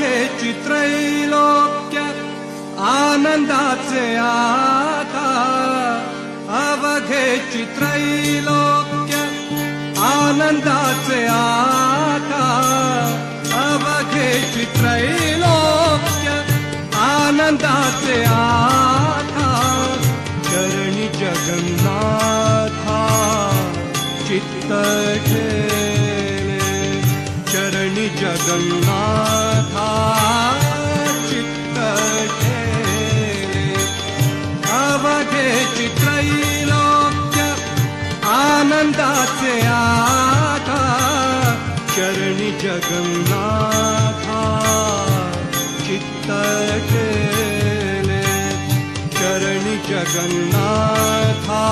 अवघेची त्रैलोक्य आनंदाचे आता, अवघेची त्रैलोक्य आनंदाचे आता, अवघेची त्रैलोक्य आनंदाचे आता, चरणी जगन्नाथा चित्त ठेले, चरणी जगन्नाथा चित्त ठेले, अवघेची त्रैलोक्य आनंदाचे आता, चरणी जगन्नाथा चित्त ठेले, चरणी जगन्नाथा